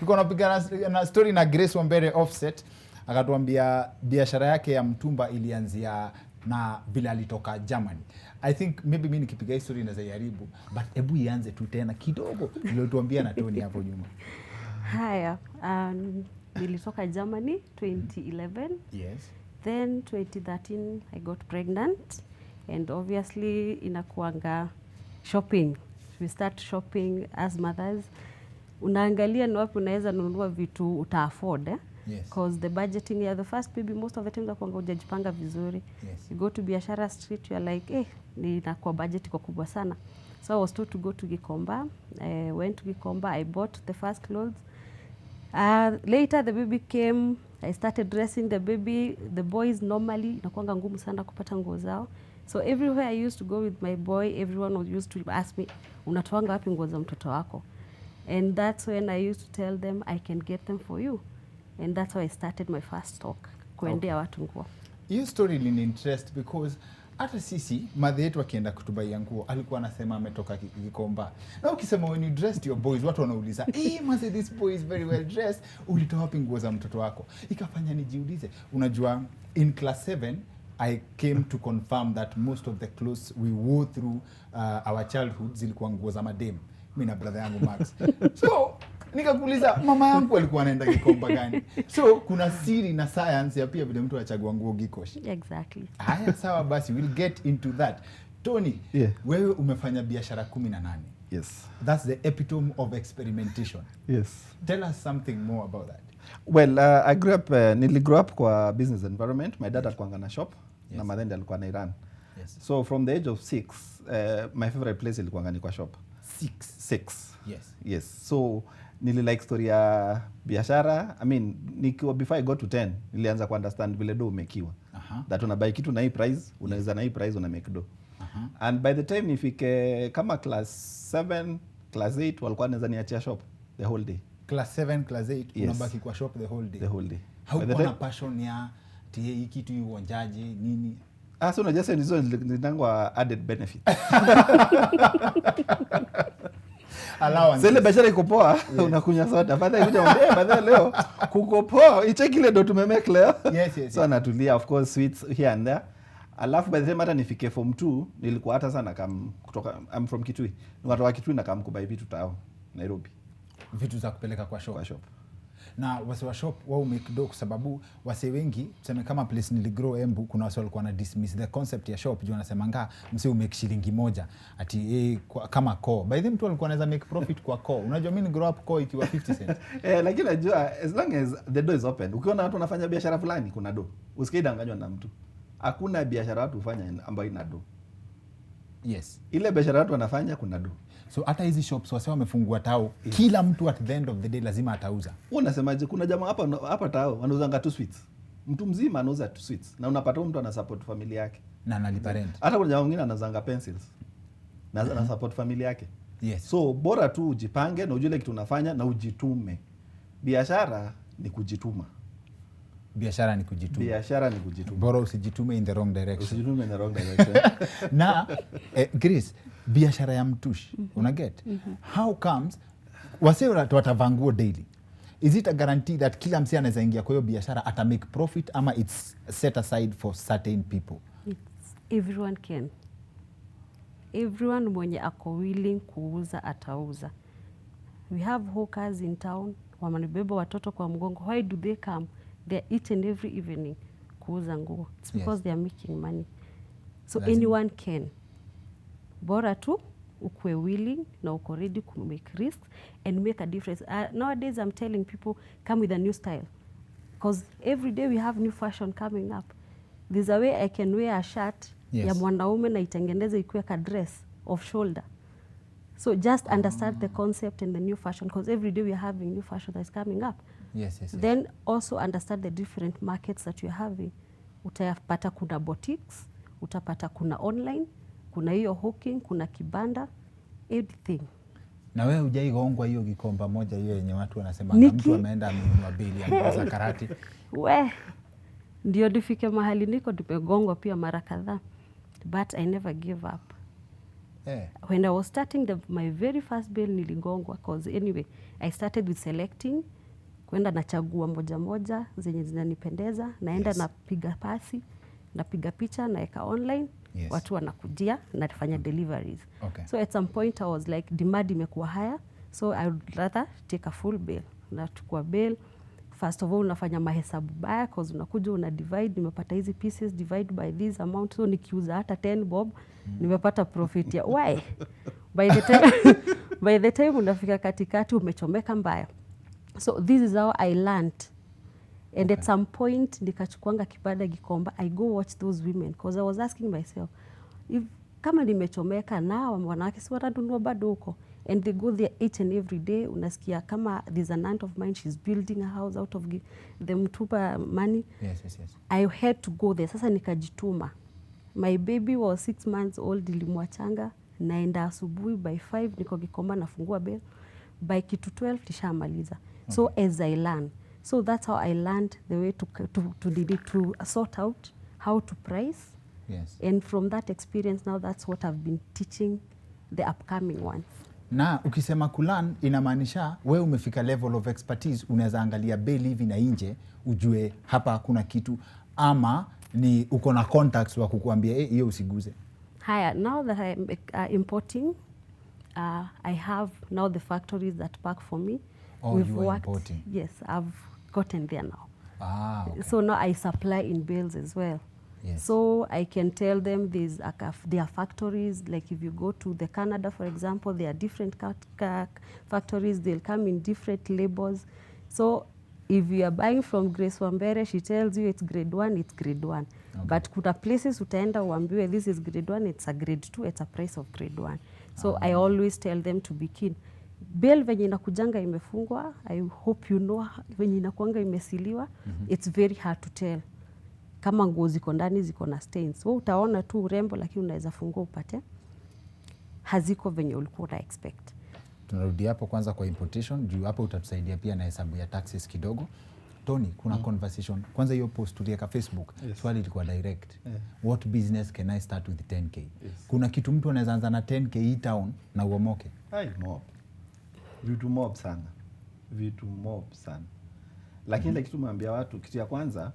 Tulikuwa tunapiga na story na Grace Wambere Offset, akatuambia biashara yake ya mtumba ilianzia na vile alitoka Germany. I think maybe mimi nikipiga history inaweza iharibu, but hebu ianze tu tena kidogo ndio tuambia na Tonnie hapo nyuma. Haya, nilitoka Germany 2011. Yes. Then 2013 I got pregnant, and obviously inakuanga shopping. We start shopping as mothers. Unaangalia ni wapi unaweza nunua vitu uta afford, eh? Yes. Because the budgeting, yeah, the first baby most of the time unakuanga hujajipanga vizuri. Yes. You go to Biashara Street, you are like, ninakuwa budget iko kubwa sana. So I was told to go to Gikomba. I went to Gikomba, I bought the first clothes. Later the baby came, I started dressing the baby. The boys normally inakuanga ngumu sana kupata nguo zao. So everywhere I used to go with my boy, everyone was used to ask me, unatoanga wapi nguo za mtoto wako? And that's when I used to tell them I can get them for you. And that's how I started my first stock, kuendea watu nguo. Hiyo story ni interest because hata sisi madhe yetu akienda kutubaia nguo alikuwa anasema ametoka Gikomba. Na ukisema when you dressed your boys watu wanauliza, mase this boy is very well dressed, ulitoa wapi nguo za mtoto wako? Ikafanya nijiulize. Unajua in class 7 I came to confirm that most of the clothes we wore through our childhood zilikuwa nguo za madem. Mimi na brother yangu Max. So nikakuuliza mama yangu alikuwa anaenda Gikomba gani? So kuna siri na science ya pia vile mtu anachagua nguo Gikosh. Exactly. Haya sawa basi, we'll get into that. Tonnie, wewe umefanya biashara 18. Yes. That's the epitome of experimentation. Yes. Tell us something more about that. Well, I grew up, grew up kwa business environment. My dad alikuwa na shop, na mother alikuwa na Iran. Yes. So from the age of 6, my favorite place ilikuwa ni kwa shop. 6. Yes. Yes. So like story ya biashara. I mean, before I got to 10, nilianza ku understand vile do umekiwa. That unabuy kitu na hii price, unaweza na hii price una make do. And by the time nifike kama class 7, class 8 walikuwa wanaweza niachia shop the whole day. Class 7, class 8 unabaki kwa shop the whole day. The whole day. Haukuwa na passion ya hii kitu uonjaje nini? So unajua sasa hizo ndangwa added benefit. Allowance. Sele biashara iko poa, unakunywa soda. Baadaye kuja baadaye leo kuko poa, icheki ile ndo tumemake leo. Yes. So natulia, of course sweets here and there. Alafu by the time hata nifike form 2 nilikuwa hata sana kutoka I'm from Kitui. Nilikuwa Kitui na kubuy vitu tao Nairobi. Vitu za kupeleka kwa shop. Na wase wa shop wao make do kwa sababu wase wengi tuseme kama place niligrow Embu, kuna wase walikuwa na dismiss the concept ya shop juu wanasema msi umake shilingi moja ati kama core. By the mtu alikuwa anaweza make profit kwa core. Unajua mimi grow up core ikiwa 50 cents. Lakini najua as long as the door is open. Ukiona watu wanafanya biashara fulani kuna do. Usikidanganywa na mtu. Hakuna biashara watu hufanya ambayo ina do. Yes. Ile biashara watu wanafanya kuna do. So hata hizi shops wase wamefungua tao, kila mtu at the end of the day lazima atauza. Unasemaje kuna jamaa hapa tao wanauzanga tu sweets. Mtu mzima anauza tu sweets na unapata mtu ana support familia yake na analipa rent. Hata kuna jamaa mwingine anauzanga pencils na ana support familia yake. Yes. So bora tu ujipange na ujue kitu unafanya na ujitume. Biashara ni kujituma. Biashara ni kujituma. Bora usijitume in the wrong direction. Na Grace, biashara ya mtushi, unaget? How comes wase watavanguo daily? Is it a guarantee that kila msee anaweza ingia kwa hiyo biashara ata make profit ama it's set aside for certain people? Everyone can. Everyone mwenye ako willing kuuza atauza. We have hawkers in town, wamanibeba watoto kwa mgongo. Why do they come? They're each and every evening kuuza nguo. It's because they are making money. So anyone can. Bora tu ukwe willing na uko ready to make risks and make a difference. Nowadays I'm telling people come with a new style. Because every day we have new fashion coming up. There's a way I can wear a shirt ya mwanaume na itengeneze ikuwe ka dress off shoulder. So just understand the concept and the new fashion because every day we are having new fashion that is coming up. Yes. Then also understand the different markets that you're having. Utapata kuna boutiques, utapata kuna online, kuna hiyo hooking, kuna kibanda, everything. Na wewe hujaigongwa hiyo Gikomba moja hiyo yenye watu wanasema mtu ameenda amenunua bili ya karati. Ndio nifike mahali niko nimegongwa pia mara kadhaa. But I never gave up. When I was starting my very first bill niligongwa because anyway I started with selecting, kwenda nachagua moja moja zenye zinanipendeza, naenda napiga pasi, napiga picha, naeka online, watu wanakujia, nafanya deliveries. Okay. So at some point I was like, demand imekuwa higher, so I would rather take a full bill. Nachukua bill, first of all unafanya mahesabu baya, cause unakuja una divide, nimepata hizi pieces, divide by this amount, so nikiuza hata 10 bob, nimepata profit ya, why? By the time unafika katikati umechomeka mbaya. So this is how I learned. And at some point, nikachukuanga kibanda Gikomba, I go watch those women, because I was asking myself, if kama nimechomeka na wanawake si watanunua bado huko, and they go there each and every day, unasikia kama there's an aunt of mine, she's building a house out of the mtupa money. Yes. I had to go there. Sasa nikajituma. My baby was 6 months old, nilimwachanga, naenda asubuhi by 5, niko Gikomba nafungua bell, by kitu 12 tishamaliza. So as I learn. So that's how I learned the way to sort out how to price. Yes. And from that experience now, that's what I've been teaching the upcoming ones. Na ukisema kulan inamaanisha wewe umefika level of expertise, unaweza angalia bei hivi na nje ujue hapa hakuna kitu, ama ni uko na contacts wa kukuambia hiyo usiguze. Haya, now that I'm importing, I have now the factories that pack for me. Oh, you are importing? Yes, I've gotten there now. Okay. So now I supply in bales as well. Yes. So I can tell them there are factories, like if you go to the Canada, for example, there are different factories, they'll come in different labels. So if you are buying from Grace Wambere, she tells you it's grade 1, it's grade 1. Okay. But kuna places utaenda uambiwe this is grade 1, it's a grade 2, it's a price of grade 1. So I always tell them to be keen. Bale venye inakujanga imefungwa, I hope you know venye inakuanga imesiliwa, it's very hard to tell. Kama nguo ziko ndani ziko na stains. So utaona tu urembo lakini unaweza fungua upate haziko venye ulikuwa una expect. Tunarudi hapo kwanza kwa importation, juu hapo utatusaidia pia na hesabu ya taxes kidogo. Tony, kuna conversation. Kwanza hiyo post tuliweka Facebook, swali ilikuwa direct. What business can I start with 10k? Kuna kitu mtu anaweza anza na 10k hii town na uomoke? Mob. Vitu mob sana. Lakini like kitu mwambia watu, kitu ya kwanza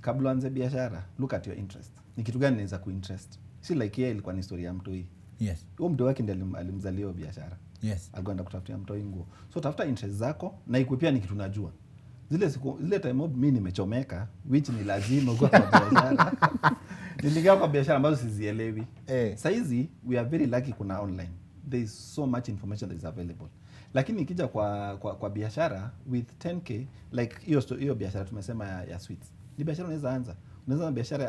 kabla anze biashara, look at your interest. Ni kitu gani inaweza kuinterest? Si like yeye ilikuwa ni story ya mtu hii. Yes. Huyo mtu wake ndiye alimzalia biashara. Yes. Alikwenda kutafutia mtu nguo. So tafuta interest zako na ikuwe pia ni kitu najua. Zile time mob mimi nimechomeka, which ni lazima uko kwa biashara. Niliingia kwa biashara ambazo sizielewi. Sasa hizi we are very lucky kuna online. There is so much information that is available. Lakini ikija kwa biashara with 10k, like hiyo biashara tumesema ya sweets. Ni biashara unaweza anza. Unaweza biashara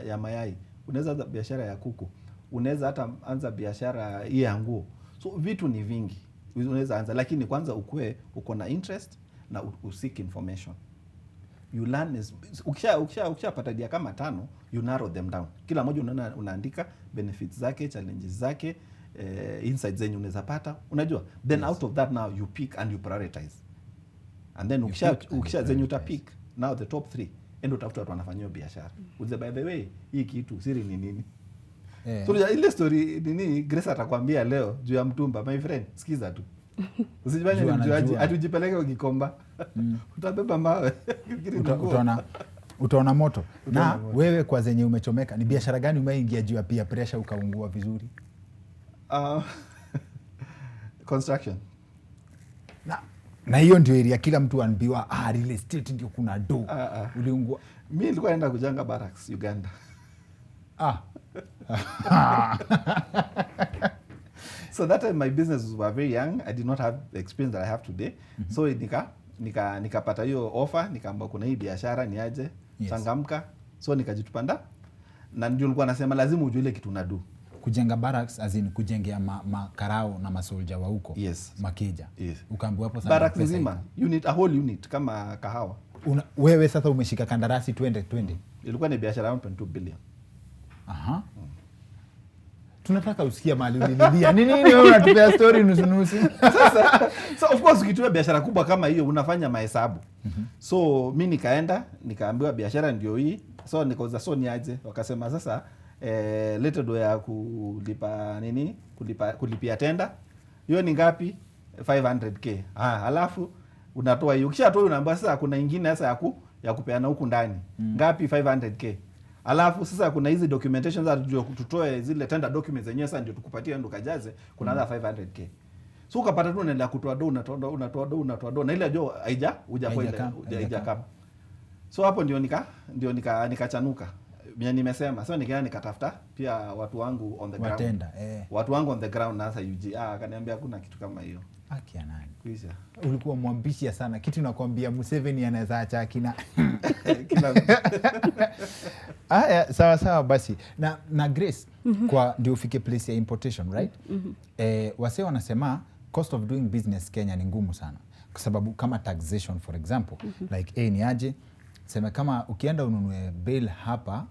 ya mayai, unaweza anza biashara ya kuku, unaweza hata anza biashara ya nguo. So vitu ni vingi. Unaweza anza, lakini kwanza uko na interest na usik information. You learn is ukishapata idea kama 5, you narrow them down. Kila moja unaandika benefits zake, challenges zake, insights zenye unaweza pata. Unajua? Then out of that now you pick and you prioritize. And then ukisha zenye utapick now the top 3 endo utafuta watu wanafanyia biashara. Ulize by the way, hii kitu siri ni nini? So ile story nini Grace atakwambia leo juu ya mtumba, my friend, sikiza tu. Usijifanye ni mjuaji, atujipeleke Gikomba. Utabeba mawe. Utaona moto. Na wewe kwa zenye umechomeka, ni biashara gani umeingia juu ya pia pressure ukaungua vizuri? Construction. Na hiyo ndio area kila mtu anambiwa real estate ndio kuna do. Uliungua. Mimi nilikuwa naenda kujanga barracks Uganda. So that time my business was very young. I did not have the experience that I have today. So nikapata hiyo offer, nikaamba kuna hii biashara ni aje, changamka. So nikajitupanda. Na ndio nilikuwa nasema lazima ujue ile kitu unadu. Kujenga barracks as in kujengea makarao na masoldier wa huko. Yes. Makeja. Yes. Ukaambiwa hapo sana. Barracks nzima, unit, a whole unit kama kahawa. Wewe sasa umeshika kandarasi 2020. Ilikuwa ni biashara 1.2 billion. Tunataka usikia mali ulililia. Nini wewe unatupea story nusu. Sasa so of course ukitua biashara kubwa kama hiyo unafanya mahesabu. So mimi nikaambiwa biashara ndio hii. So nikauza ni aje. Wakasema sasa leta do ya kulipia tenda. Hiyo ni ngapi? 500k. Alafu unatoa hiyo, ukishatoa unaambia sasa kuna ingine sasa ya kupeana huku ndani. Ngapi? 500k. Alafu sasa kuna hizi documentations za tutoe zile tender documents zenyewe, sasa ndio tukupatie ndo kajaze, kuna other 500k. So ukapata tu unaendelea kutoa do, unatoa do na ile jo haija kama. So hapo ndio nikachanuka. Mimi nimesema sasa nikatafuta pia watu wangu on the ground. Watu wangu on the ground na sasa UG akaniambia hakuna kitu kama hiyo. Akia nani? Kuisha. Ulikuwa mwambishia sana. Kitu nakwambia Museveni anaweza acha akina. Sawa basi. Na Grace, kwa ndio ufike place ya importation, right? Wase wanasema cost of doing business Kenya ni ngumu sana. Kwa sababu kama taxation for example, like ni aje, sema kama ukienda ununue bail hapa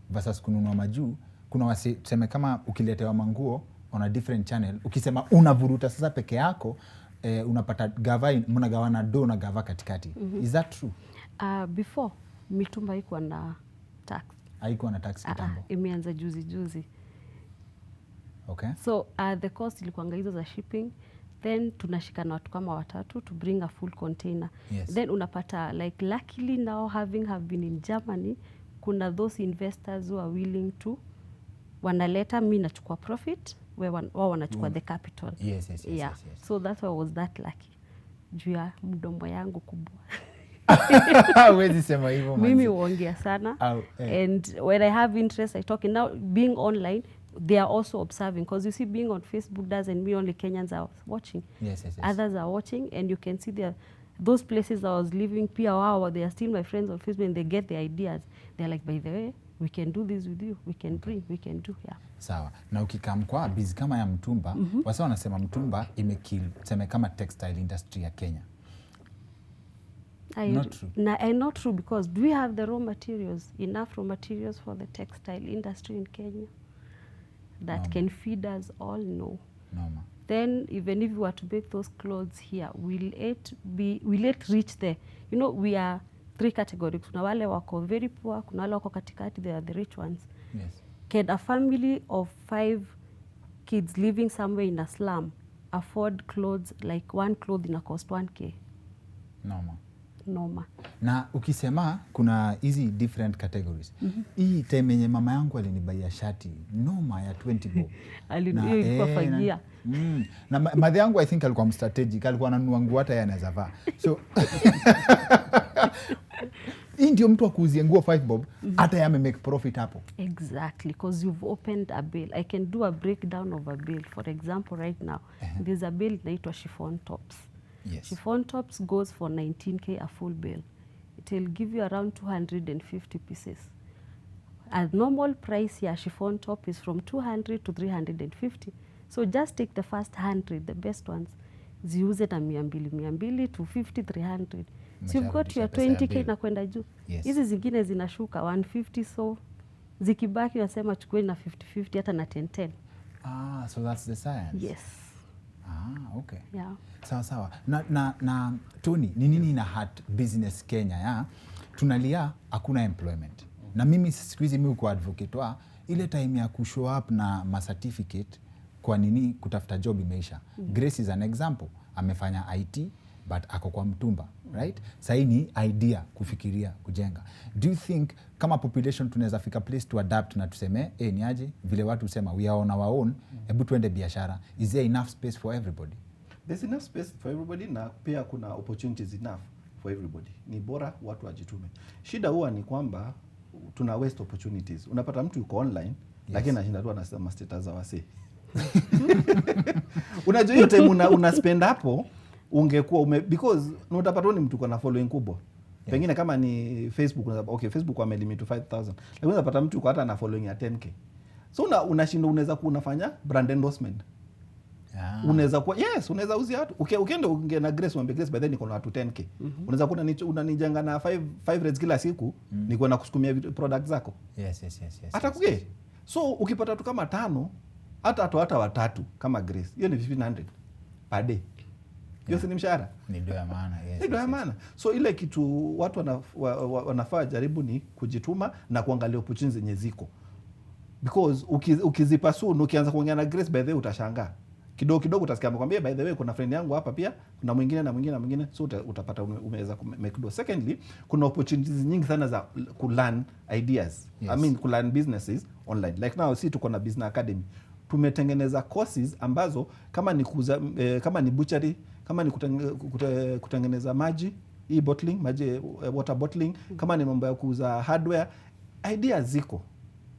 versus kununua majuu, kuna wase sema kama ukiletewa manguo on a different channel, ukisema unavuruta sasa peke yako, unapata mnagawana do na gava katikati. Is that true? Before mitumba haikuwa na tax. Haikuwa na tax kitambo. Imeanza juzi. Okay. So the cost ilikuwa hizo za shipping, then tunashikana watu kama watatu to bring a full container. Yes. Then unapata like luckily now have been in Germany, kuna those investors who are willing to wanaleta, mimi nachukua profit, wao wanachukua the capital. Yes. So that's why I was that lucky. Juu ya mdomo yangu kubwa. Huwezi sema hivyo mimi huongea sana. And when I have interest I talk. Now being online they are also observing, because you see being on Facebook doesn't mean only Kenyans are watching. Yes. Others are watching, and you can see those places I was living, pia wow, they are still my friends on Facebook and they get the ideas. They're like, by the way, we can do this with you, we can bring, we can do. Sawa. Na ukikam kwa busy kama ya mtumba, wasa wanasema mtumba imekill sema kama textile industry ya Kenya. Not true. Not true, because do we have the enough raw materials for the textile industry in Kenya that can feed us all? No. Then even if we were to make those clothes here, will it reach there? You know, we are 3 categories. Kuna wale wako very poor, kuna wale wako katikati, they are the rich ones. Yes. Can a family of 5 kids living somewhere in a slum afford clothes like one cloth ina cost 1k? Noma. Na ukisema kuna hizi different categories. Hii time yenye mama yangu alinibaia shati noma ya 20 bob. Alikuwa fagia. Na madhe yangu I think alikuwa strategic, alikuwa ananunua nguo hata yeye anaweza vaa. So hii ndio mtu akuuzie nguo 5 bob hata yeye make profit hapo. Exactly, because you've opened a bill. I can do a breakdown of a bill. For example, right now there's a bill inaitwa chiffon tops. Yes. Chiffon tops goes for 19k a full bill. It will give you around 250 pieces. A normal price here chiffon top is from 200 to 350. So just take the first 100, the best ones. Ziuze na 200, 250, 300. So you've got your 20k na kwenda juu. Hizi zingine zinashuka 150, so zikibaki unasema chukue na 50-50 hata na 10-10. So that's the science. Yes. Okay. Yeah. Sawa. Na Tony, ni nini ina hurt business Kenya ya? Tunalia hakuna employment. Na mimi siku hizi mimi uko advocate wa ile time ya kushow up na ma certificate kwa nini kutafuta job imeisha. Grace is an example. Amefanya IT but ako kwa mtumba, right? Sasa ni idea kufikiria kujenga. Do you think kama population tunaweza fika place to adapt na tuseme ni aje vile watu usema we are on our own, hebu tuende biashara? Is there enough space for everybody? There's enough space for everybody, na pia kuna opportunities enough for everybody. Ni bora watu wajitume. Shida huwa ni kwamba tuna waste opportunities. Unapata mtu yuko online lakini anashinda tu anasema status za wase. Unajua hiyo time una spend hapo ungekuwa because unatapata ni mtu kuna following kubwa. Pengine kama ni Facebook unaweza Facebook wamelimit to 5,000. Lakini unapata mtu kwa hata na following ya 10k. So unashinda unaweza kuwa unafanya brand endorsement. Unaweza kuwa unaweza uzia watu. Ukienda unge na Grace Wambere, Grace by then niko na watu 10k. Unaweza kuwa unanijenga na 5 rates kila siku, niko na kusukumia products zako. Yes. Hata kuge. So ukipata tu kama 5, hata watatu kama Grace, hiyo ni 1500 per day. Hiyo si mshahara. Ni ndio ya maana. Yes. Ndio ya maana. So ile kitu watu wanafaa jaribu ni kujituma na kuangalia opportunities zenye ziko. Because ukizipa soon ukianza kuongea na Grace by the way utashangaa. kidogo kidogo utasikia amekwambia by the way kuna friend yangu hapa pia, kuna mwingine na mwingine na mwingine, so utapata umeweza make do. Secondly, kuna opportunities nyingi sana za kulearn ideas. Yes. I mean kulearn businesses online. Like now si tuko na business academy. Tumetengeneza courses ambazo kama ni kuuza kama ni butchery, kama ni kutengeneza maji, bottling, maji water bottling, kama ni mambo ya kuuza hardware, ideas ziko.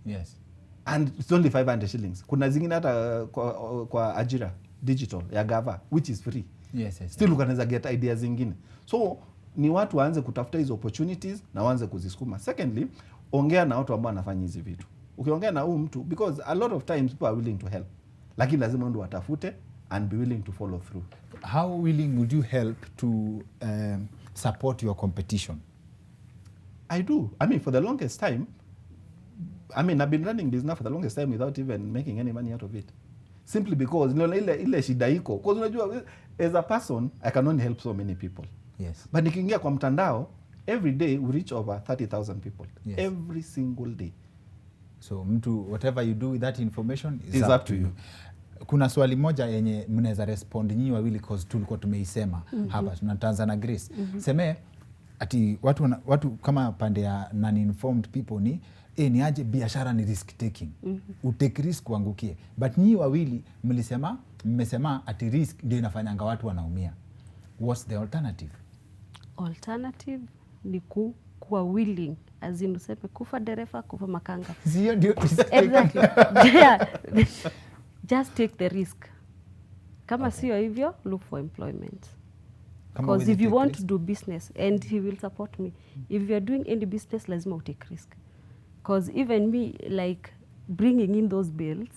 Yes. And it's only 500 shillings. Kuna zingine hata kwa ajira digital ya Gava which is free. Yes, yes. Still ukanaweza get ideas zingine. So ni watu waanze kutafuta hizo opportunities na waanze kuzisukuma. Secondly, ongea na watu ambao wanafanya hizi vitu. Ukiongea na huyu mtu, because a lot of times people are willing to help, lakini lazima ndio watafute and be willing to follow through. How willing would you help to support your competition? I do. I mean, for the longest time, I've been running this now for the longest time without even making any money out of it. Simply because ile shida iko. Because unajua, as a person, I can only help so many people. Yes. But nikiingia kwa mtandao, every day we reach over 30,000 people. Yes. Every single day. So mtu, whatever you do with that information is up to you. Kuna swali moja yenye mnaweza respond nyinyi wawili cause tulikuwa tumeisema hapa. Tunaanza na Grace. Seme ati watu kama pande ya non-informed people ni aje biashara ni risk taking. Utake risk uangukie. But nyinyi wawili mmesema ati risk ndio inafanyanga watu wanaumia. What's the alternative? Alternative ni kuwa willing, as in useme kufa dereva kufa makanga. Sio ndio Exactly. Yeah. Just take the risk. Kama sio hivyo, look for employment. Because if you want to do business, and he will support me, if you are doing any business, lazima utake risk. Because even me, like bringing in those bills,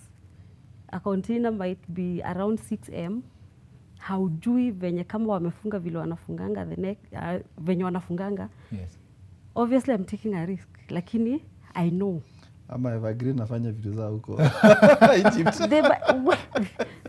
a container might be around 6M. Haujui venye kama wamefunga vile wanafunganga venye wanafunganga. Yes. Obviously I'm taking a risk, lakini I know. Ama Evergreen nafanya vitu zao huko Egypt.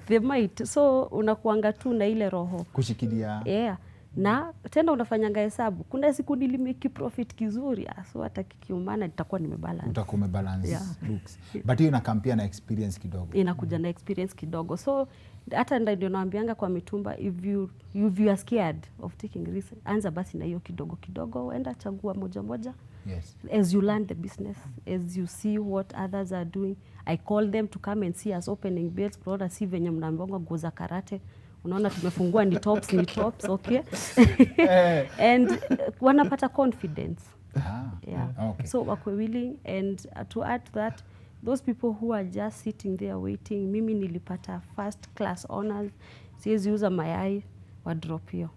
They might. So unakuanga tu na ile roho Kushikilia. Yeah. Na tena unafanyanga hesabu. Kuna siku nilimeki profit kizuri, so hata kikiumana nitakuwa nimebalance. Utakuwa umebalance books. But hiyo inakampia na experience kidogo. Inakuja na experience kidogo. So hata ndio naambianga kwa mitumba, if you are scared of taking risk, anza basi na hiyo kidogo kidogo, enda chagua moja moja. Yes. As you learn the business, as you see what others are doing, I call them to come and see us opening bills. Proda si venye mnaambiwa nguo za karate. Unaona tumefungua ni tops, okay? And wanapata confidence. Yeah. Okay. So wako willing, and to add to that, those people who are just sitting there waiting, mimi nilipata first class honors, siwezi uza mayai wa drop hiyo.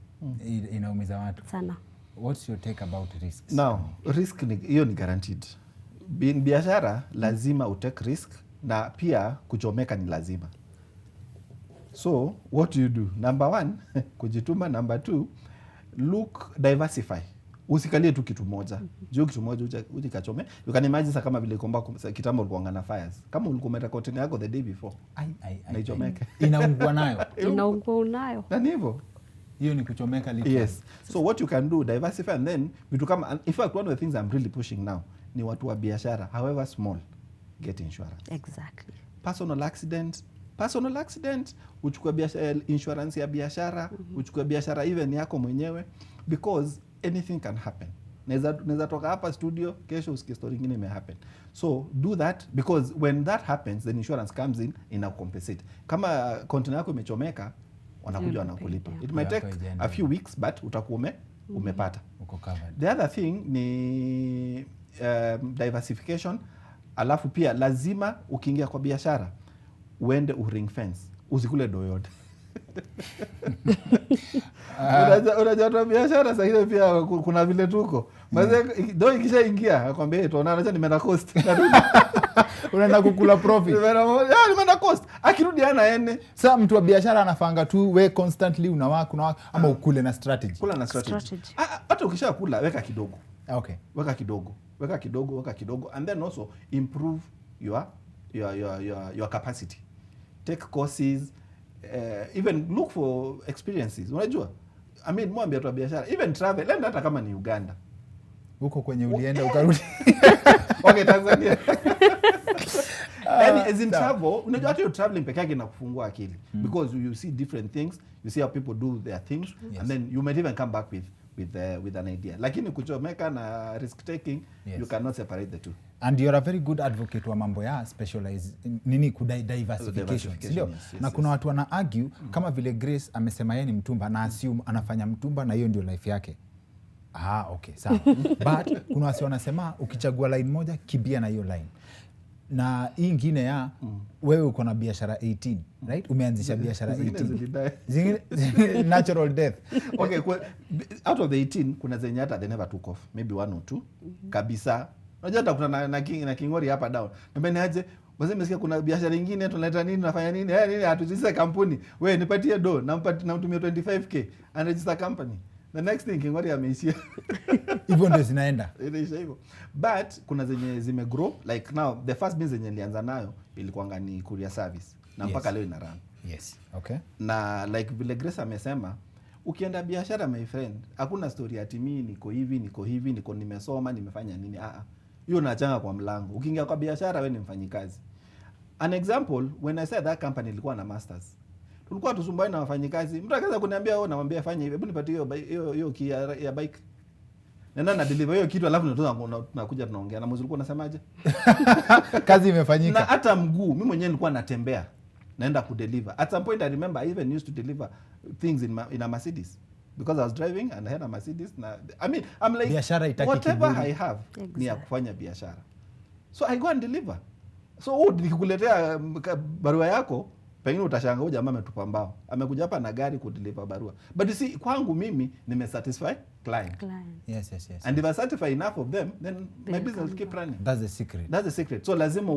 Inaumiza watu sana. What's your take about risks? Now, risk hiyo ni guaranteed. Biashara lazima utake risk, na pia kuchomeka ni lazima. So, what do you do? Number 1, kujituma. Number 2, diversify. Usikalie tu kitu moja. Juu kitu moja ujikachome. You can imagine kama vile komba kitambo ulikuwa na fires. Kama ulikuwa umeta container yako the day before. Inachomeka. Inaungua nayo. Inaungua nayo. Na hivyo. Hiyo ni kuchomeka literally. Yes. So what you can do, diversify, and then vitu kama, in fact one of the things I'm really pushing now ni watu wa biashara, however small, get insurance. Exactly. Personal accident, uchukue insurance ya biashara, uchukue biashara even yako mwenyewe, because anything can happen. Neza toka hapa studio, kesho usikie story nyingine imehappen. So do that, because when that happens, then insurance comes in, inacompensate. Kama container yako imechomeka, wanakuja wanakulipa. It might take a few weeks, but utakuwa umepata. Uko covered. The other thing ni diversification. Alafu pia lazima ukiingia kwa biashara uende ring fence, usikule doyote. Unajua biashara sasa ile pia kuna vile tuko. Maze do ikishaingia akwambia tuonana, acha nimeenda coast. Unaenda kukula profit. Nimeenda coast. Akirudi ana ene. Sasa mtu wa biashara anafanga tu we constantly unawaka ama ukule na strategy. Kula na strategy. Hata ukishakula weka kidogo. Okay. Weka kidogo, and then also improve your capacity. Take courses, even look for experiences. Unajua? Mwambie tu biashara, even travel, enda hata kama ni Uganda. Huko kwenye ulienda ukarudi. Okay, Tanzania. Yani as in travel, unajua hata traveling peke yake inakufungua akili because you see different things, you see how people do their things, and then you might even come back with an idea. Lakini kuchomeka na risk taking, you cannot separate the two. And you're a very good advocate wa mambo ya specialize nini diversification. Ndio. Yes, na kuna watu wana argue kama vile Grace amesema yeye ni mtumba na assume anafanya mtumba na hiyo ndio life yake. Okay, sawa. But kuna wasi wanasema ukichagua line moja kibia na hiyo line. Na hii ingine ya wewe uko na biashara 18, right? Umeanzisha biashara 18. Natural death. Okay, out of the 18 kuna zenye hata they never took off. Maybe 1 or 2 kabisa. Unajua hata kuna na Kingori hapa down. Mbona aje? Basi nimesikia kuna biashara nyingine tunaleta nini nafanya nini? Nini hatujisa kampuni. Wewe nipatie do na mtumie 25k and register company. The next thing Kingori ameishia. Hivyo ndio zinaenda. Inaisha hivyo. But kuna zenye zime grow like now the first business zenye nilianza nayo ilikuwa ni courier service na mpaka leo ina run. Yes. Okay. Na like vile Grace amesema ukienda biashara my friend hakuna story ati mimi niko hivi niko nimesoma nimefanya nini hiyo unachanga kwa mlango. Ukiingia kwa biashara wewe ni mfanyikazi. An example, when I said that company ilikuwa na masters. Tulikuwa tusumbane na wafanyikazi. Mtu akaanza kuniambia wewe namwambia fanya hivi. Hebu nipatie hiyo key ya bike. Na deliver hiyo kitu alafu tunakuja tunaongea. Na mzunguko unasemaje? Kazi imefanyika. Na hata mguu mimi mwenyewe nilikuwa natembea naenda kudeliver. At some point I remember I even used to deliver things in a Mercedes because I was driving and I had a Mercedes. I mean I'm like biashara itaki whatever kiburi. I have ni ya kufanya biashara. So I go and deliver. So nikikuletea barua yako pengine utashangaa huyu jamaa ametupa mbao. Amekuja hapa na gari kudeliver barua. But you see kwangu mimi nimesatisfy client. Yes. And if I satisfy enough of them then my business will keep running. That's the secret. That's the secret. So lazima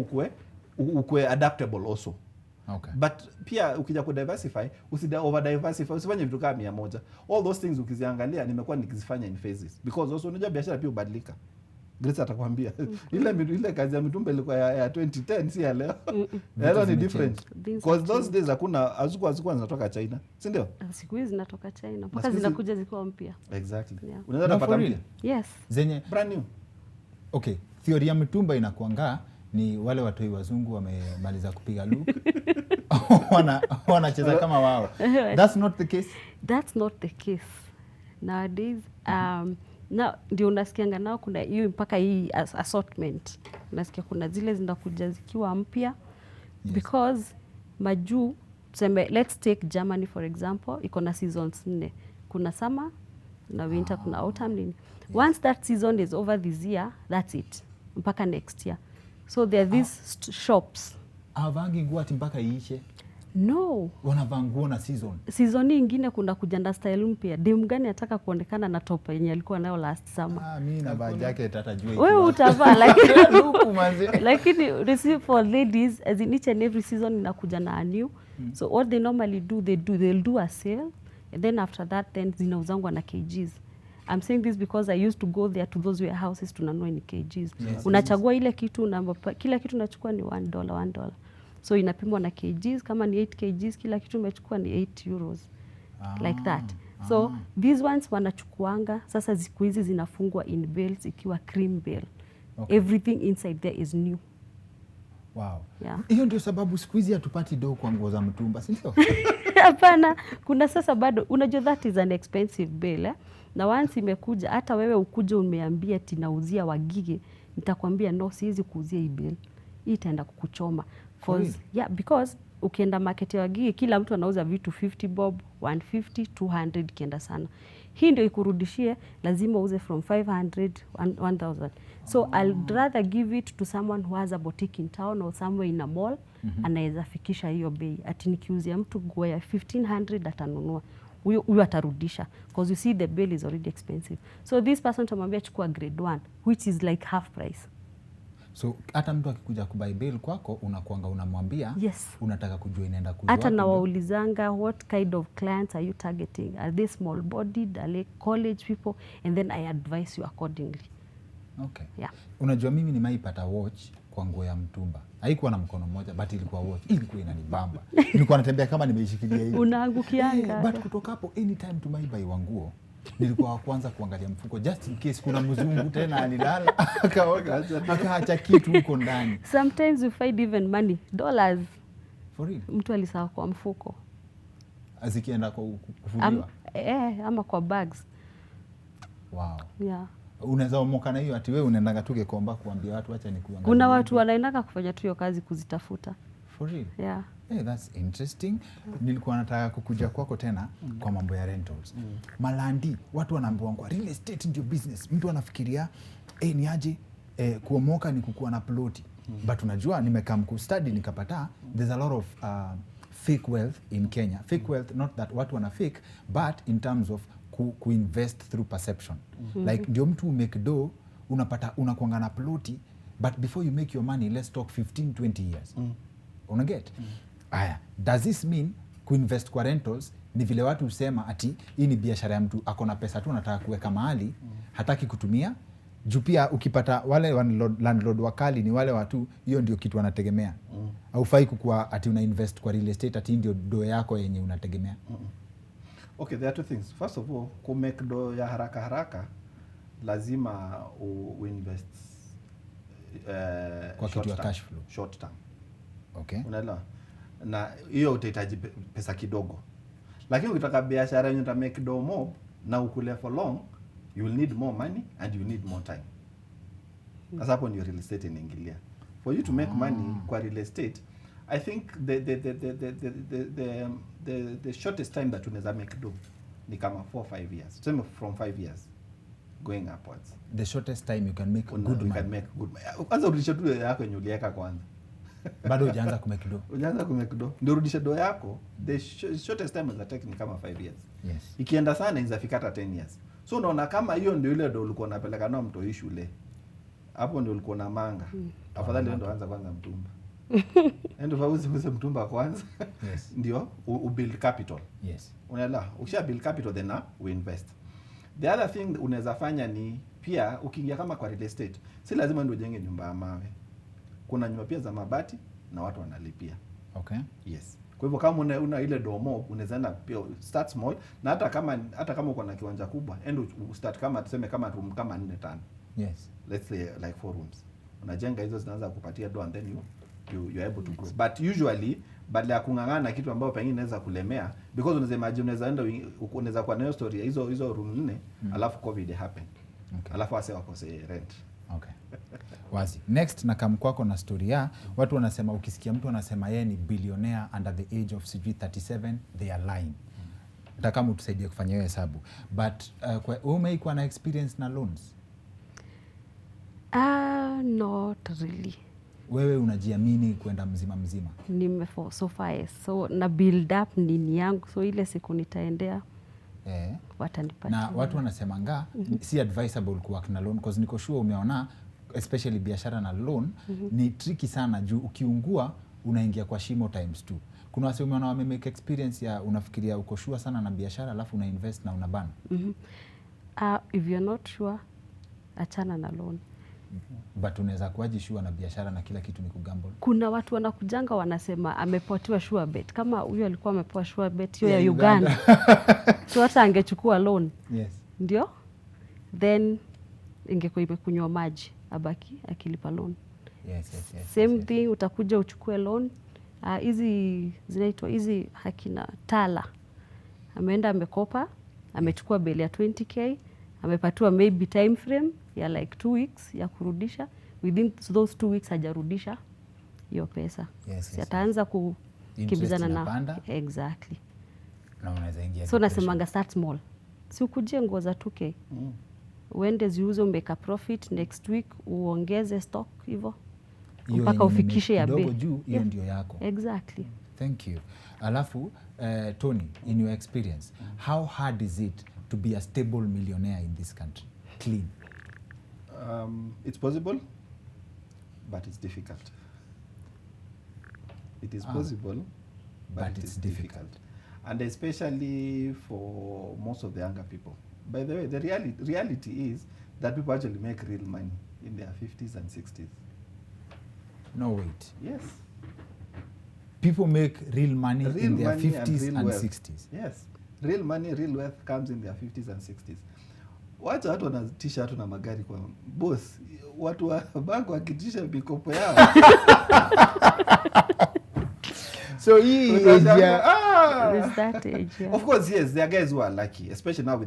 ukue adaptable also. Okay. But pia ukija ku diversify, over diversify, usifanye vitu kama 100. All those things ukiziangalia nimekuwa nikizifanya in phases because also unajua biashara pia hubadilika. Grace atakwambia ile kazi ya mitumba ilikuwa ya 2010 si ya leo. Leo ni different. Because those days hakuna azikuwa zinatoka China. Si ndio? Siku hizi zinatoka China mpaka zinakuja zikiwa mpya. Exactly. Yeah. Unaweza kupata mpya? Yes. Zenye brand new. Okay, theory ya mitumba inakuanga ni wale watoi wazungu wamemaliza kupiga look. wanacheza kama wao. That's not the case. That's not the case. Nowadays na ndio unasikianga nao kuna hiyo mpaka hii assortment. Unasikia kuna zile zinakuja zikiwa mpya because majuu tuseme let's take Germany for example iko na seasons 4. Kuna summer na winter kuna autumn nini. Once that season is over this year that's it mpaka next year. So there are these shops. Hawangi nguo mpaka iishe. No. Wanavaa nguo na season. Season nyingine kuna kuja na style mpya. Dem gani ataka kuonekana na top yenye alikuwa nayo last summer? Mimi na vaa jacket atajua hiyo. Wewe utavaa lakini receive for ladies as in each and every season inakuja na new. So what they normally do they'll do a sale and then after that then zinauzangwa na kgs. I'm saying this because I used to go there to those warehouses tunanunua in kgs. Yes, Unachagua ile kitu kila kitu unachukua ni $1. So inapimwa na kgs kama ni 8 kgs kila kitu umechukua ni 8 euros. Like that. So these ones wanachukuanga sasa siku hizi zinafungwa in bales ikiwa cream bale. Okay. Everything inside there is new. Wow. Yeah. Hiyo ndio sababu siku hizi hatupati do kwa nguo za mtumba, si ndio? Hapana, kuna sasa bado unajua that is an expensive bale. Na once imekuja hata wewe ukuje umeambia tinauzia Wagige, nitakwambia no siwezi kuuzia hii bale. Hii itaenda kukuchoma. Because ukienda market ya Wagige kila mtu anauza vitu 50 bob, 150, 200 kienda sana. Hii ndio ikurudishie lazima uze from 500 1000. So I'd rather give it to someone who has a boutique in town or somewhere in a mall anaweza fikisha hiyo bei. Ati nikiuzia mtu nguo ya 1500 atanunua. Huyo atarudisha because you see the bill is already expensive. So this person tumwambia chukua grade 1 which is like half price. So hata mtu akikuja kubuy bill kwako unakuanga unamwambia unataka kujua inaenda kujua. Hata na waulizanga what kind of clients are you targeting? Are they small bodied? Are they college people? And then I advise you accordingly. Okay. Yeah. Unajua mimi nimeipata watch kwa nguo ya mtumba. Haikuwa na mkono mmoja but ilikuwa watch. Ilikuwa inanibamba. Nilikuwa natembea kama nimeishikilia hivi. Unaangukianga. But kutoka hapo anytime tumaibai wanguo nilikuwa wa kwanza kuangalia mfuko just in case kuna mzungu tena alilala akaacha kitu huko ndani. Sometimes you find even money, dollars. For real? Mtu alisahau kwa mfuko. Zikienda kwa kufuliwa? Ama kwa bags. Wow. Yeah. Unaweza omoka na hiyo ati wewe unaendanga tu Gikomba kuambia watu acha nikuangalie. Kuna watu wanaendanga kufanya tu hiyo kazi kuzitafuta. For real? Yeah. Hey, that's interesting. Nilikuwa nataka kukuja kwako tena kwa mambo ya rentals. Malandi, watu wanaambiwa kwa real estate ndio business. Mtu anafikiria ni aje kuomoka ni kukuwa na ploti. But unajua nimekam kustudy nikapata there's a lot of fake wealth in Kenya. Fake wealth, not that watu wana fake, but in terms of kuinvest through perception. Like ndio mtu make do, unapata unakuanga na ploti, but before you make your money, let's talk 15-20 years. Unaget? Aya, does this mean kuinvest kwa rentals ni vile watu husema ati hii ni biashara ya mtu akona pesa tu anataka kuweka mahali, hataki kutumia? Juu pia ukipata wale landlord wakali ni wale watu, hiyo ndio kitu wanategemea. Haufai kukua ati una invest kwa real estate ati ndio do yako yenye unategemea. Okay, there are two things. First of all, ku make do ya haraka lazima uinvest kwa kitu ya cash flow. Short term. Okay. Unaelewa? Na hiyo utahitaji pesa kidogo. Lakini ukitaka biashara yenye uta make do mob na ukule for long, you will need more money and you need more time. Sasa hapo ndio real estate inaingilia. For you to make money kwa real estate, I think the shortest time that unaweza make do ni kama 4-5 years. Tuseme from 5 years going upwards. The shortest time you can make good money. You can make good money. Kwanza urudishe do yako yenye uliweka kwanza. Bado hujaanza kumake do. Hujaanza kumake do. Ndio urudishe do yako. The shortest time is take ni kama 5 years. Yes. Ikienda sana inaweza fika hata 10 years. So unaona kama hiyo ndio ile do ulikuwa unapeleka nao mtoi shule. Hapo ndio ulikuwa na manga. Afadhali ndio anza kwanza mtumba. Ndio fauzi mtumba kwanza. Yes. Ndio build capital. Yes. Unaelewa? Ukisha build capital then we invest. The other thing unaweza fanya ni pia ukiingia kama kwa real estate, si lazima ndio ujenge nyumba ya mawe. Kuna nyumba pia za mabati na watu wanalipia. Okay. Yes. Kwa hivyo kama una ile domo unaweza enda pia start small, na hata kama uko na kiwanja kubwa end start kama tuseme kama room kama 4-5. Yes. Let's say like 4 rooms. Unajenga hizo zinaanza kupatia do and then you're able to grow. But usually badala ya kungangana kitu ambayo pengine inaweza kulemea, because unaweza imagine unaweza kuwa nayo story hizo room 4 alafu covid happen. Okay. Alafu wase wakose rent. Okay. Wazi. Next na kam kwako na story ya watu wanasema, ukisikia mtu anasema yeye ni billionaire under the age of 37, they are lying. Nataka mtusaidie kufanya hiyo hesabu. But kwa umeikuwa na experience na loans? Not really. Wewe unajiamini kwenda mzima? So far yes. So na build up nini yangu, so ile siku nitaendea watanipatia. Na watu wanasemanga si advisable kuwork na loan, because niko sure umeona especially biashara na loan ni tricky sana juu ukiungua unaingia kwa shimo times 2. Kuna wase umeona wame make experience ya unafikiria uko sure sana na biashara alafu una invest na unabana. If you're not sure, achana na loan. But unaweza kuwaji sure na biashara na kila kitu ni kugamble. Kuna watu wanakujanga wanasema amepotiwa sure bet. Kama huyo alikuwa amepoa sure bet hiyo ya Uganda. So hata angechukua loan. Yes. Ndio? Then ingekuwa imekunywa maji, abaki akilipa loan. Yes. Same thing, utakuja uchukue loan. Hizi zinaitwa hizi hakina tala. Ameenda amekopa, amechukua beli ya 20k, amepatiwa maybe time frame ya like 2 weeks ya kurudisha. Within those 2 weeks hajarudisha hiyo pesa. Yes. Ataanza kukimbizana na exactly. Na unaweza ingia. So nasemanga start small. Si ukuje nguo za 2k. Uende ziuze, make a profit, next week uongeze stock hivyo. Mpaka ufikishe ya bei. Juu hiyo ndio yako. Exactly. Thank you. Alafu Tony, in your experience, how hard is it to be a stable millionaire in this country? Clean. It's possible, but it's difficult. It is possible, but it is difficult. And especially for most of the younger people. By the way, the reality is that people actually make real money in their 50s and 60s. No, wait. Yes. People make real money in their money 50s and wealth. 60s. Yes. real money, real wealth comes in their 50s and 60s. Wacha watu wanatisha watu na magari kwa boss, watu wa bank wakitisha mikopo yao. So hii There's that age, yeah. Of course, yes, there are guys who are lucky, especially now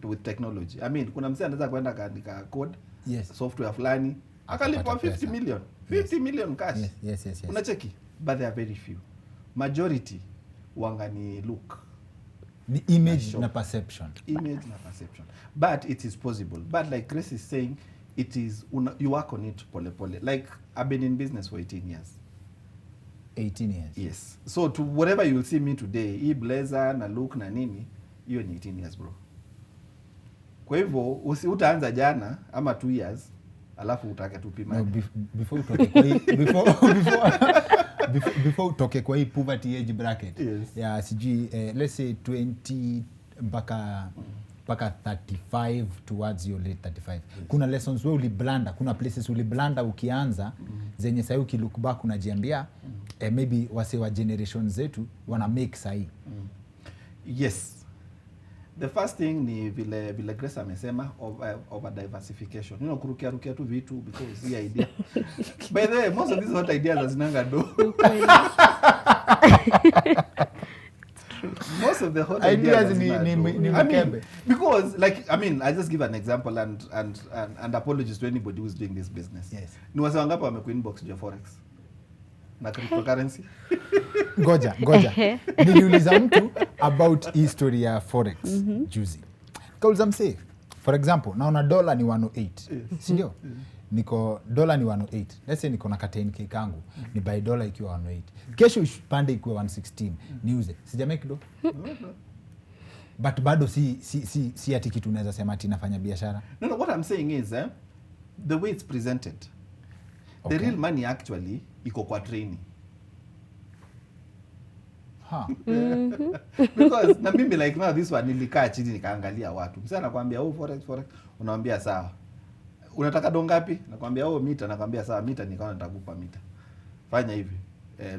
with technology. I mean, kuna msee anaweza kwenda kaandika code, Yes. software fulani, akalipwa 50 million. 50 million cash. Yes. Unacheki, but there are very few. Majority wangani look. The image na perception. Image na perception. But it is possible. But like Grace is saying, it is you work on it pole pole. Like I've been in business for 18 years. 18 years. Yes. So to whatever you will see me today, hii blazer na look na nini, hiyo ni 18 years bro. Kwa hivyo utaanza jana ama 2 years alafu utake tupima. No, before utoke kwa hii before utoke kwa hii poverty age bracket. Yes. Yeah, sijui let's say 20 mpaka 35 towards your late 35. Yes. Kuna lessons wewe uliblanda, kuna places uliblanda ukianza zenye sasa ukilook back unajiambia maybe wase wa generation zetu wana make sahi. Yes. The first thing ni vile Grace amesema of a diversification. You know, kurukia tu vitu because the idea. By the way, most of these hot ideas hazinanga do. Most of the hot ideas ni I mean, mkembe. because like I just give an example and apologies to anybody who's doing this business. Yes. Ni wase wangapi wamekuinbox ya forex na cryptocurrency? Ngoja. Niliuliza mtu about history ya forex juzi. Kauliza msee, for example, naona dola ni 108. Si ndio? Niko dola ni 108. Let's say niko na 10k kangu. Ni buy dola ikiwa 108. Kesho ishpande ikiwa 116. Niuze. Sija make do. But bado si ati kitu unaweza sema ati nafanya biashara. No, what I'm saying is the way it's presented. Okay. The real money actually iko kwa training. Because na mimi like now this one nilikaa chini nikaangalia watu. Msana nakwambia forex unamwambia sawa. Unataka do ngapi? Nakwambia mita, nakwambia sawa mita nikaona nitakupa mita. Fanya hivi.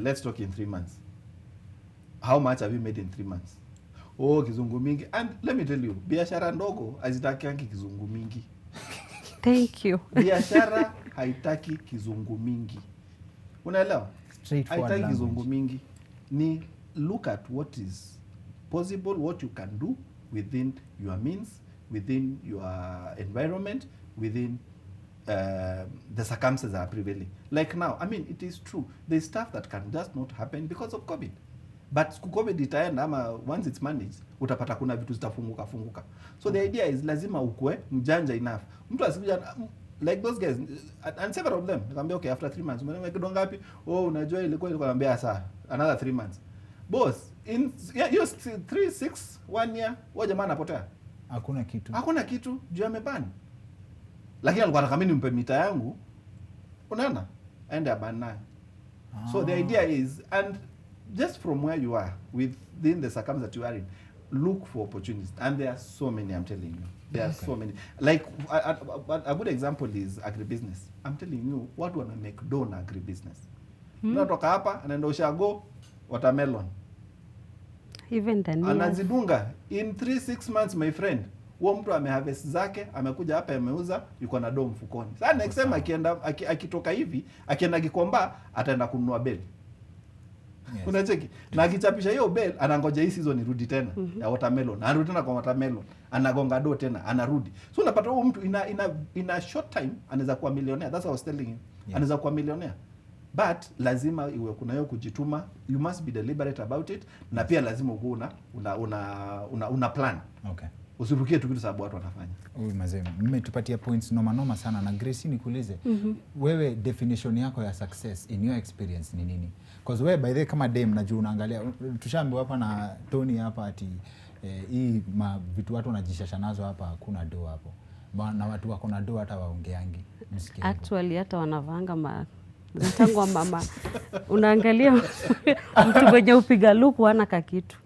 Let's talk in 3 months. How much have you made in 3 months? Kizungu mingi. And let me tell you, biashara ndogo hazitakiangi kizungu mingi. Thank you. Biashara haitaki kizungu mingi. Unaelewa? Straightforward haitaki language. kizungu mingi. Ni look at what is possible, what you can do within your means, within your environment, within the circumstances that are prevailing. Like now, I mean, it is true. There's stuff that can just not happen because of COVID. But COVID itaenda ama once it's managed, utapata kuna vitu zitafunguka. So the idea is lazima ukue mjanja enough. Mtu asikuja like those guys and several of them. Nikamwambia okay, after 3 months, umeona kidogo ngapi? Unajua ilikuwa nikamwambia saa another 3 months. Boss, in you 3 6 1 year, wewe jamaa anapotea. Hakuna kitu, juu amebani. Lakini alikuwa anakamini mpe mita yangu. Unaona? Aende abani nayo. So the idea is, and just from where you are, within the circumstances that you are in, look for opportunities. And there are so many, I'm telling you. There are so many. Like, a good example is agribusiness. I'm telling you, watu wana make dough na agribusiness. Unatoka hapa, anaenda Ushago, watermelon. Even Dania. Anazidunga. In 3-6 months, my friend, huo mtu ameharvest zake, amekuja hapa ameuza, yuko na dough mfukoni. Sasa next time akitoka hivi, akienda Gikomba, ataenda kununua bale. Yes. Unacheki? Na akichapisha hiyo bale, anangoja hii season irudi tena ya watermelon. Anarudi tena kwa watermelon. Anagonga do tena, anarudi. So unapata huyo mtu in a short time anaweza kuwa millionaire. That's what I was telling you. Yes. Anaweza kuwa millionaire. But lazima iwe kuna hiyo kujituma. You must be deliberate about it. Na pia lazima uko una plan. Okay. Usirukie tu kitu sababu watu wanafanya. Mazee, mmetupatia points noma sana na Grace nikuulize. Wewe definition yako ya success in your experience ni nini? Because wewe by the way kama dem najua unaangalia tushaambiwa hapa na Tony hapa ati hii vitu watu wanajishasha nazo hapa hakuna do hapo. Na watu wako na do hata waongeangi. Actually hata wanavanga zinatangwa mama. Unaangalia mtu mwenye upiga loop hana kakitu.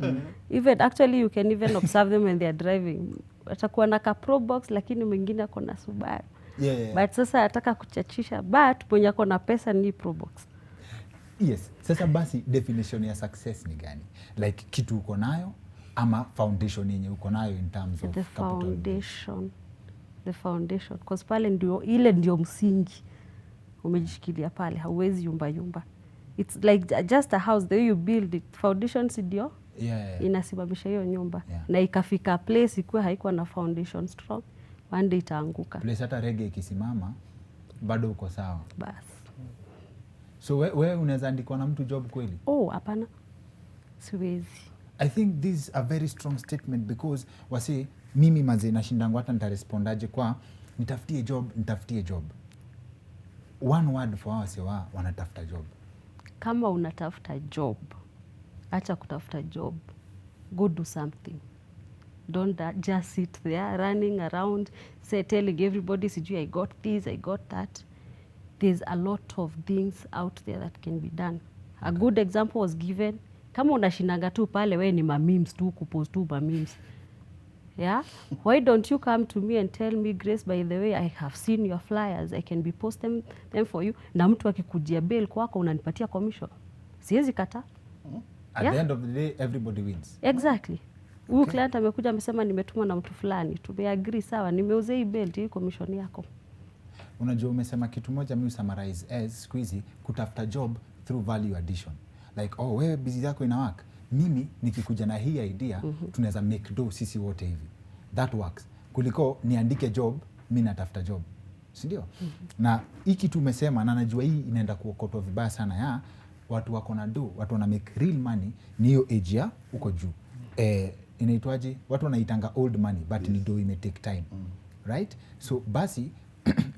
Even actually you can even observe them when they are driving. Atakuwa na ka pro box lakini mwingine ako na Subaru. Yeah. But sasa ataka kuchachisha but mwenye ako na pesa ni pro box. Yes. Sasa basi definition ya success ni gani? Like kitu uko nayo ama foundation yenye uko nayo in terms of The capital base? foundation because pale ndio msingi umejishikilia pale, hauwezi yumba. It's like just a house, the way you build it, foundations ndio inasimamisha hiyo nyumba. Na ikafika place ikuwe haikuwa na foundation strong, one day itaanguka. Place hata rege ikisimama bado uko sawa. Bas. So wewe unaweza andikwa na mtu job kweli? Hapana. Siwezi. I think this is a very strong statement because wasi mimi maze nashindangu hata nitarespondaje kwa nitafutie job. One word for wase wanatafuta job. Kama unatafuta job, acha kutafuta job. Go do something. Don't just sit there running around telling everybody sijui I got this, I got that. There's a lot of things out there that can be done. A good example was given. Kama unashindanga tu pale we ni memes tu kupost tu memes. Yeah? Why don't you come to me and tell me, Grace, by the way, I have seen your flyers. I can be posting them for you. Na mtu akikujia bail kwako unanipatia commission. Siwezi kata. At the end of the day, everybody wins. Exactly. Huyu client amekuja amesema nimetumwa na mtu fulani. Tumeagree sawa, nimeuza hii bail hii commission yako. Unajua umesema kitu moja mimi summarize as squeezy kutafuta job through value addition. Like wewe busy yako ina work. Mimi nikikuja na hii idea tunaweza make do sisi wote hivi. That works. Kuliko niandike job, mimi natafuta job. Si ndio? Na hiki tumesema na najua hii inaenda kuokotwa vibaya sana ya watu wako na do, watu wana make real money ni hiyo age ya uko juu. Inaitwaje? Watu wanaitanga old money but ni do ime take time. Right? So basi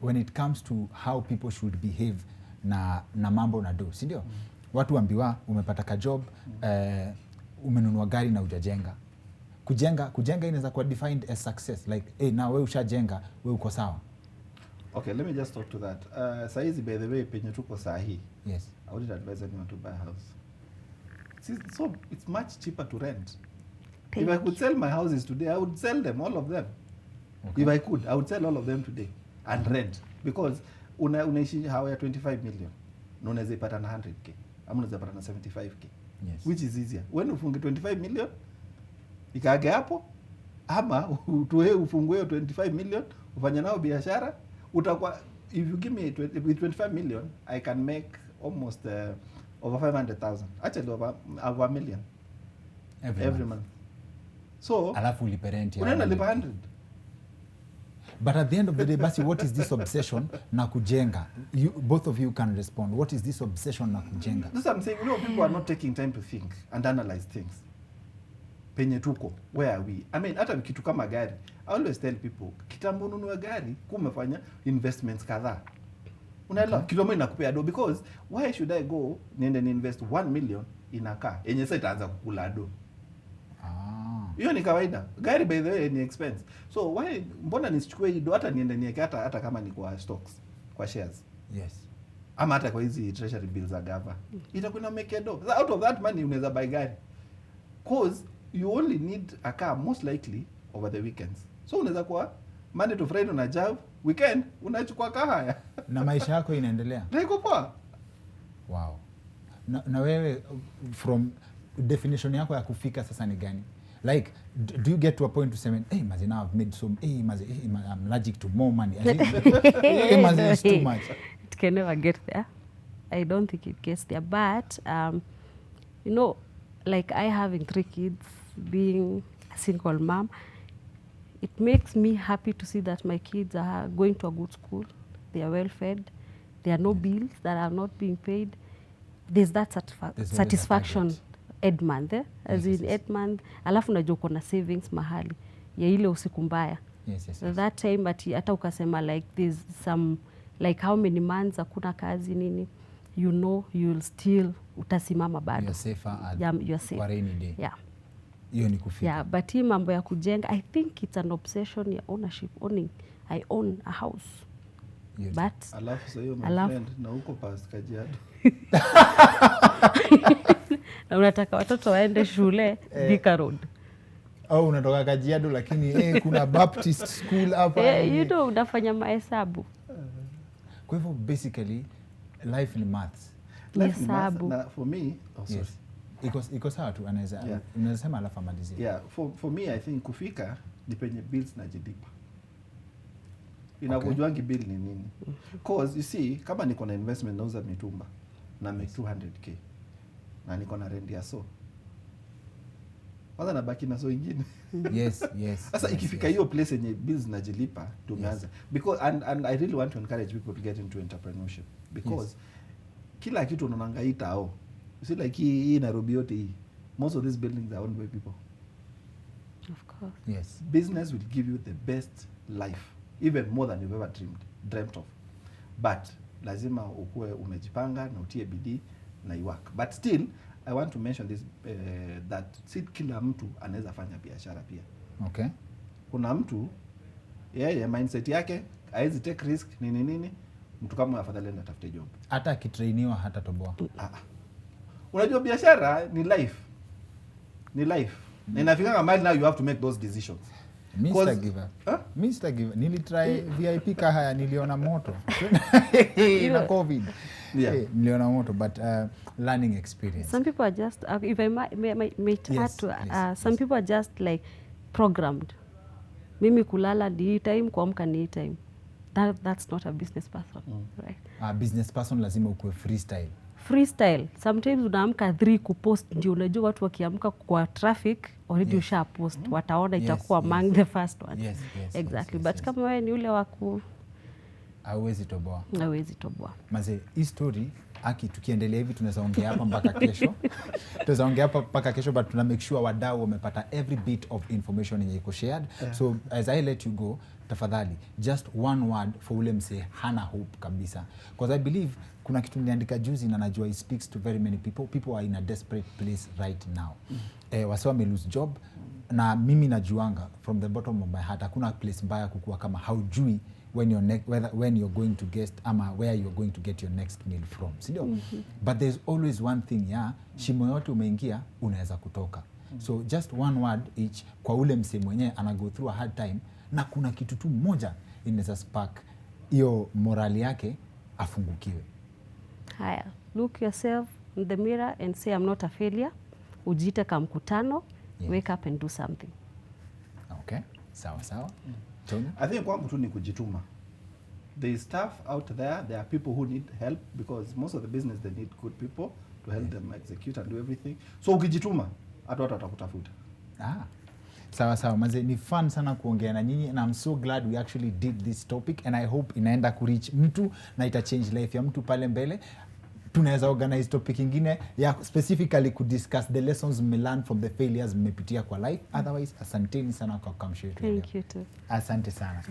when it comes to how people should behave na mambo na do, si ndio? Watu ambiwa umepata ka job, umenunua gari na hujajenga. Kujenga inaweza kuwa defined as success. Like, na wewe ushajenga, wewe uko sawa. Okay, let me just talk to that. Saizi, by the way, penye tuko sahi. Yes. I wouldn't advise anyone to buy a house. So it's much cheaper to rent. If I could sell my houses today, I would sell them, all of them. Okay. If I could, I would sell all of them today and rent. Because unaishi hawa ya 25 million. Na unaweza ipata na 100k. Ama unaweza ipata na 75k. Yes. Which is easier. When ufunge 25 million, ikaage hapo, ama ufungue 25 million, ufanye nao biashara, utakuwa, if you give me with 25 million, I can make almost over 500,000. Actually over a million. Every month. So, alafu ulipe rent ya unaenda lipa 100. But at the end of the day, basi, what is this obsession na kujenga? Both of you can respond. What is this obsession na kujenga? This I'm saying, people are not taking time to think and analyze things. Penye tuko, where are we? I mean, hata kitu kama gari. I always tell people, kitambo ununue gari, kumefanya investments kadhaa. Unaelewa? Kitu ambacho inakupea do, because why should I go niende ni invest 1 million in a car? Yenye sasa itaanza kukula do. Hiyo ni kawaida. Gari by the way ni expense. So why mbona nisichukue hii do hata niende niweke hata kama ni kwa stocks, kwa shares. Yes. Ama hata kwa hizi treasury bills za gava. Itakuwa make a do. So out of that money unaweza buy gari. Cause you only need a car most likely over the weekends. So unaweza kuwa Monday to Friday una job, weekend unachukua car. Na maisha yako inaendelea. Ndio poa. Wow. Na wewe from definition yako ya kufika sasa ni gani? Like, do you get to a point to say, hey, Mazi, now I've made some, hey, Mazi, I'm allergic to more money. Hey, Mazi, it's too much. It can never get there. I don't think it gets there. But, you know, like I having 3 kids, being a single mom, it makes me happy to see that my kids are going to a good school. They are well fed. There are no bills that are not being paid. There's that satisfaction. Ed month, as in ed month, alafu unajua uko na savings mahali ya ile usiku mbaya. Yes. That time hata ukasema like there's some, like how many months hakuna kazi nini, you know you'll still utasimama bado. You're safer you're safe. For rainy day. Yeah. Hiyo ni kufika. Yeah, but hii mambo ya kujenga, I think it's an obsession ya ownership, owning. I own a house. Yes. But Alafu sasa hiyo my friend na huko past Kajiado. na unataka watoto waende shule Thika Road. Au unatoka Kajiado lakini kuna Baptist school hapa. You know, unafanya mahesabu. Kwa hivyo basically life ni maths. Life ni maths. Na for me, sorry. iko sawa tu, anaweza unaweza sema alafu amalizie. Yeah, for me I think kufika ni penye bills najilipa. Inakujuangi bill ni nini? Cause you see, kama niko na investment nauza mitumba na make 200k na niko na rent ya so, kwanza nabaki na so ingine. Yes. Sasa ikifika hiyo place yenye bills najilipa tumeanza. Because and I really want to encourage people to get into entrepreneurship because kila kitu unaangaita au see like hii Nairobi yote hii, most of these buildings are owned by people. Of course. Yes. Business will give you the best life, even more than you've ever dreamt of. But lazima ukue umejipanga na utie bidii na work. But still I want to mention this that si kila mtu anaweza fanya biashara pia. Okay. Kuna mtu yeye mindset yake haizi take risk nini, mtu kama afadhali enda tafute job. Hata akitrainiwa hata toboa. Unajua biashara ni life. Na inafika kama now you have to make those decisions. Mr. Giver. Mr. Giver. Nilitry VIP Kahaya, niliona moto. In a COVID. Yeah. Niliona moto, but learning experience. Some people are just, if I may add to, some people are just like programmed. Mimi kulala ni time, kuamka ni time. That's not a business person, right? A business person lazima ukue freestyle. Sometimes unaamka 3 kupost, ndio unajua watu wakiamka kwa traffic already usha post, wataona itakuwa among the first ones. Yes, exactly. But kama wewe ni ule waku hauwezi toboa. Maze, hii story aki tukiendelea hivi tunaweza ongea hapa mpaka kesho. But tuna make sure wadau wamepata every bit of information yenye iko shared. So as I let you go, tafadhali just one word for ule mse hana hope kabisa, because I believe kuna kitu niliandika juzi na najua it speaks to very many people are in a desperate place right now. Wase wame lose job, na mimi najuanga from the bottom of my heart hakuna place mbaya kukua kama haujui when you're going to guest ama where you're going to get your next meal from, sindio? But there's always one thing, shimo yote umeingia unaweza kutoka. So just one word each kwa ule mse mwenye ana go through a hard time, na kuna kitu tu moja inaweza spark hiyo morali yake afungukiwe. Haya, look yourself in the mirror and say I'm not a failure. Ujiite kama mkutano, wake up and do something. Okay, sawa. I think kwangu tu ni kujituma. There is staff out there are people who need help, because most of the business they need good people to help them execute and do everything. So ukijituma hata watu watakutafuta. Sawa. Maze, ni fun sana kuongea na nyinyi, and I'm so glad we actually did this topic, and I hope inaenda kureach mtu na ita change life ya mtu pale mbele. Tunaweza organize topic ingine ya specifically kudiscuss the lessons we learn from the failures mmepitia kwa life. Otherwise, asanteni sana kwa kumshare. Thank you too. Asante sana.